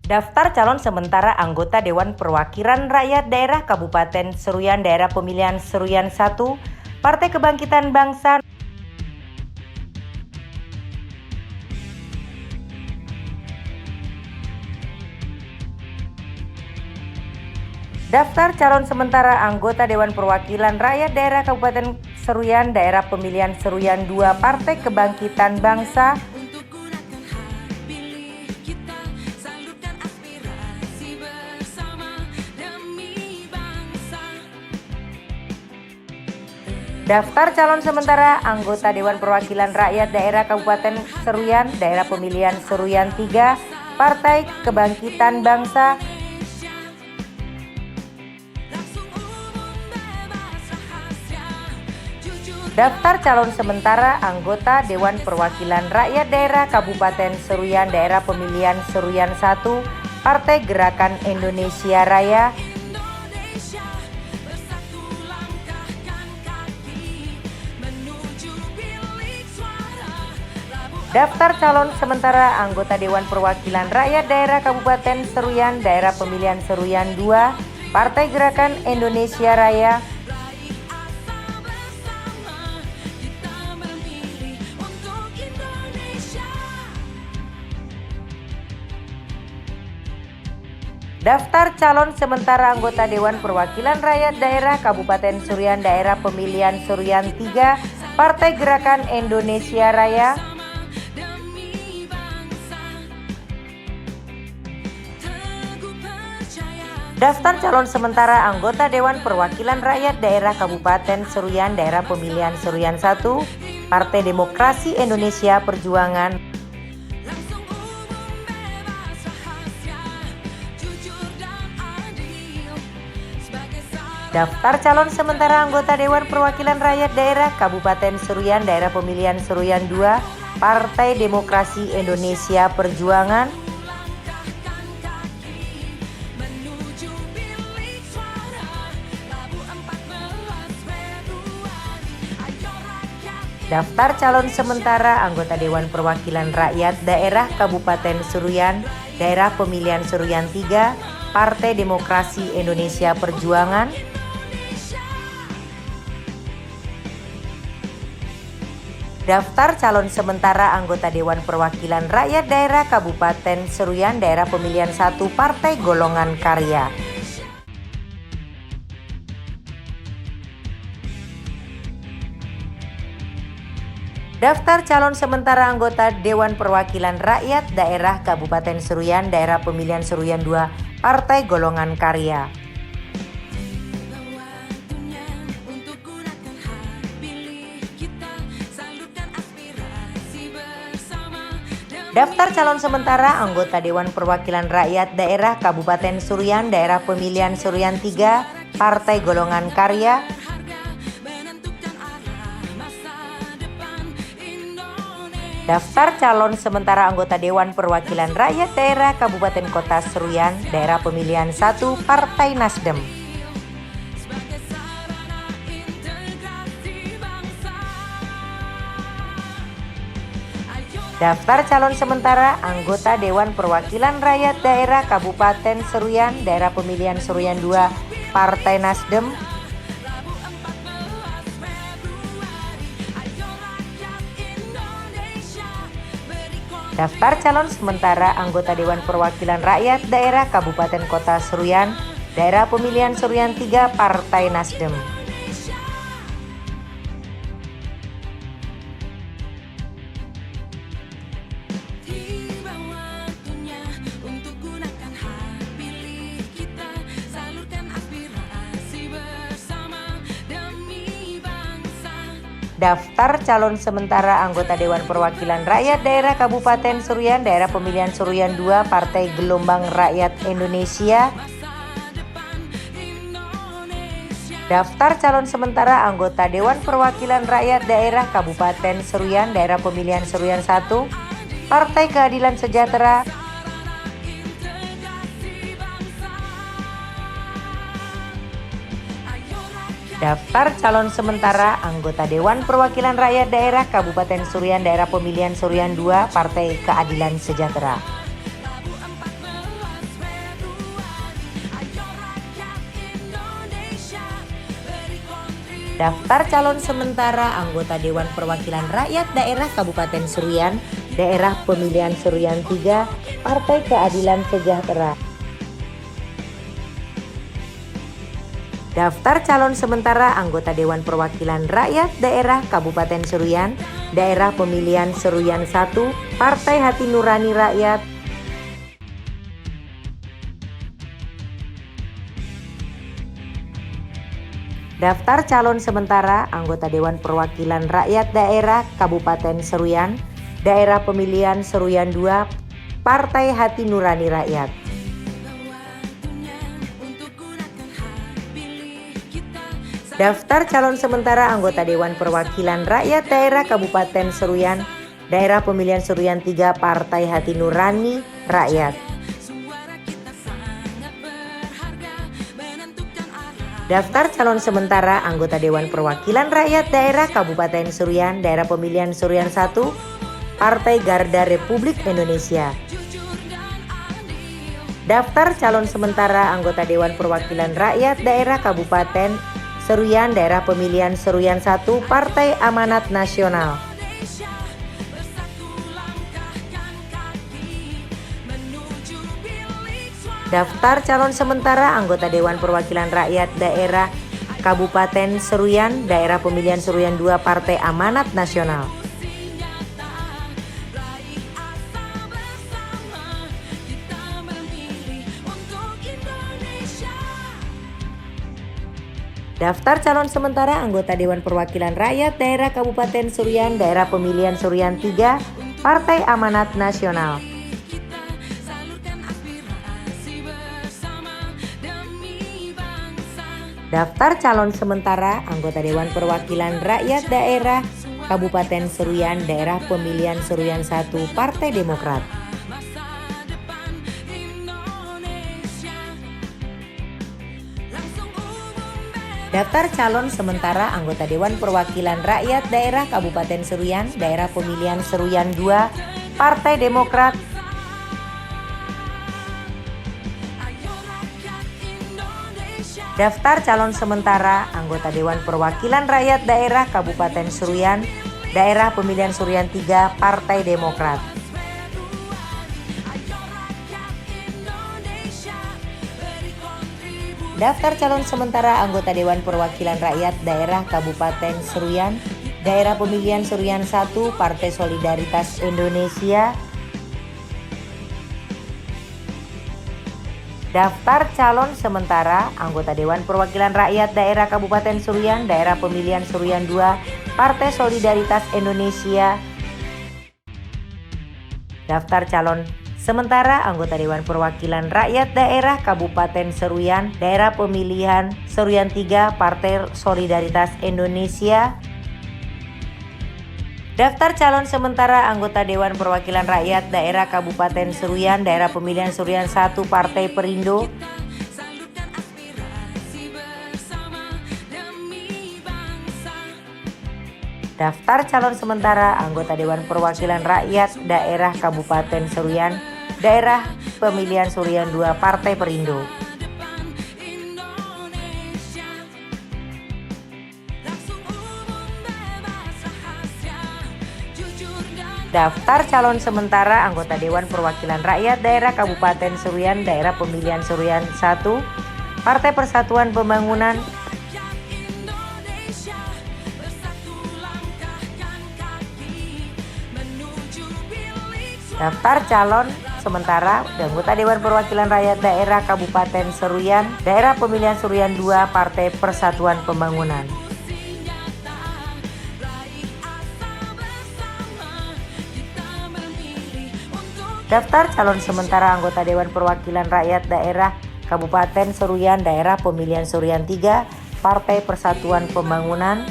Daftar calon sementara anggota Dewan Perwakilan Rakyat Daerah Kabupaten Seruyan Daerah Pemilihan Seruyan 1, Partai Kebangkitan Bangsa. Daftar calon sementara anggota Dewan Perwakilan Rakyat Daerah Kabupaten Seruyan Daerah Pemilihan Seruyan 2, Partai Kebangkitan Bangsa. Daftar calon sementara anggota Dewan Perwakilan Rakyat Daerah Kabupaten Seruyan Daerah Pemilihan Seruyan 3, Partai Kebangkitan Bangsa. Daftar calon sementara anggota Dewan Perwakilan Rakyat Daerah Kabupaten Seruyan Daerah Pemilihan Seruyan 1, Partai Gerakan Indonesia Raya. Daftar calon sementara anggota Dewan Perwakilan Rakyat Daerah Kabupaten Seruyan Daerah Pemilihan Seruyan 2, Partai Gerakan Indonesia Raya. Daftar calon sementara anggota Dewan Perwakilan Rakyat Daerah Kabupaten Seruyan Daerah Pemilihan Seruyan 3, Partai Gerakan Indonesia Raya. Daftar calon sementara anggota Dewan Perwakilan Rakyat Daerah Kabupaten Seruyan Daerah Pemilihan Seruyan 1, Partai Demokrasi Indonesia Perjuangan. Daftar calon sementara anggota Dewan Perwakilan Rakyat Daerah Kabupaten Seruyan Daerah Pemilihan Seruyan 2, Partai Demokrasi Indonesia Perjuangan. Daftar calon sementara anggota Dewan Perwakilan Rakyat Daerah Kabupaten Seruyan Daerah Pemilihan Seruyan 3, Partai Demokrasi Indonesia Perjuangan. Daftar calon sementara anggota Dewan Perwakilan Rakyat Daerah Kabupaten Seruyan Daerah Pemilihan 1, Partai Golongan Karya. Daftar calon sementara anggota Dewan Perwakilan Rakyat Daerah Kabupaten Seruyan Daerah Pemilihan Seruyan 2, Partai Golongan Karya. Daftar calon sementara anggota Dewan Perwakilan Rakyat Daerah Kabupaten Seruyan Daerah Pemilihan Seruyan 3, Partai Golongan Karya. Daftar calon sementara anggota Dewan Perwakilan Rakyat Daerah Kabupaten Kota Seruyan Daerah Pemilihan 1, Partai Nasdem. Daftar calon sementara anggota Dewan Perwakilan Rakyat Daerah Kabupaten Seruyan Daerah Pemilihan Seruyan 2, Partai Nasdem. Daftar calon sementara anggota Dewan Perwakilan Rakyat Daerah Kabupaten Kota Seruyan Daerah Pemilihan Seruyan 3, Partai Nasdem. Daftar calon sementara anggota Dewan Perwakilan Rakyat Daerah Kabupaten Seruyan Daerah Pemilihan Seruyan 2, Partai Gelombang Rakyat Indonesia. Daftar calon sementara anggota Dewan Perwakilan Rakyat Daerah Kabupaten Seruyan Daerah Pemilihan Seruyan 1, Partai Keadilan Sejahtera. Daftar calon sementara anggota Dewan Perwakilan Rakyat Daerah Kabupaten Seruyan Daerah Pemilihan Seruyan 2, Partai Keadilan Sejahtera. Daftar calon sementara anggota Dewan Perwakilan Rakyat Daerah Kabupaten Seruyan, Daerah Pemilihan Seruyan 3, Partai Keadilan Sejahtera. Daftar calon sementara anggota Dewan Perwakilan Rakyat Daerah Kabupaten Seruyan, Daerah Pemilihan Seruyan 1, Partai Hati Nurani Rakyat. Daftar calon sementara anggota Dewan Perwakilan Rakyat Daerah Kabupaten Seruyan, Daerah Pemilihan Seruyan 2, Partai Hati Nurani Rakyat. Daftar calon sementara anggota Dewan Perwakilan Rakyat Daerah Kabupaten Seruyan, Daerah Pemilihan Seruyan 3, Partai Hati Nurani Rakyat. Daftar calon sementara anggota Dewan Perwakilan Rakyat Daerah Kabupaten Seruyan, Daerah Pemilihan Seruyan 1, Partai Garda Republik Indonesia. Daftar calon sementara anggota Dewan Perwakilan Rakyat Daerah Kabupaten Seruyan, Daerah Pemilihan Seruyan 1, Partai Amanat Nasional. Daftar calon sementara anggota Dewan Perwakilan Rakyat Daerah Kabupaten Seruyan, Daerah Pemilihan Seruyan 2, Partai Amanat Nasional. Daftar calon sementara anggota Dewan Perwakilan Rakyat Daerah Kabupaten Seruyan, Daerah Pemilihan Seruyan 3, Partai Amanat Nasional. Daftar calon sementara anggota Dewan Perwakilan Rakyat Daerah Kabupaten Seruyan, Daerah Pemilihan Seruyan 1, Partai Demokrat. Daftar calon sementara anggota Dewan Perwakilan Rakyat Daerah Kabupaten Seruyan, Daerah Pemilihan Seruyan 2, Partai Demokrat. Daftar calon sementara anggota Dewan Perwakilan Rakyat Daerah Kabupaten Seruyan, Daerah Pemilihan Seruyan 3, Partai Demokrat. Daftar calon sementara anggota Dewan Perwakilan Rakyat Daerah Kabupaten Seruyan, Daerah Pemilihan Seruyan 1, Partai Solidaritas Indonesia. Daftar calon sementara anggota Dewan Perwakilan Rakyat Daerah Kabupaten Seruyan, Daerah Pemilihan Seruyan 2, Partai Solidaritas Indonesia. Daftar calon sementara anggota Dewan Perwakilan Rakyat Daerah Kabupaten Seruyan, Daerah Pemilihan Seruyan 3, Partai Solidaritas Indonesia. Daftar calon sementara anggota Dewan Perwakilan Rakyat Daerah Kabupaten Seruyan, Daerah Pemilihan Seruyan 1, Partai Perindo. Daftar calon sementara anggota Dewan Perwakilan Rakyat Daerah Kabupaten Seruyan, Daerah Pemilihan Seruyan 2, Partai Perindo. Daftar calon sementara anggota Dewan Perwakilan Rakyat Daerah Kabupaten Seruyan, Daerah Pemilihan Seruyan 1, Partai Persatuan Pembangunan. Daftar calon sementara anggota Dewan Perwakilan Rakyat Daerah Kabupaten Seruyan, Daerah Pemilihan Seruyan 2, Partai Persatuan Pembangunan. Daftar calon sementara anggota Dewan Perwakilan Rakyat Daerah Kabupaten Seruyan, Daerah Pemilihan Seruyan 3, Partai Persatuan Pembangunan.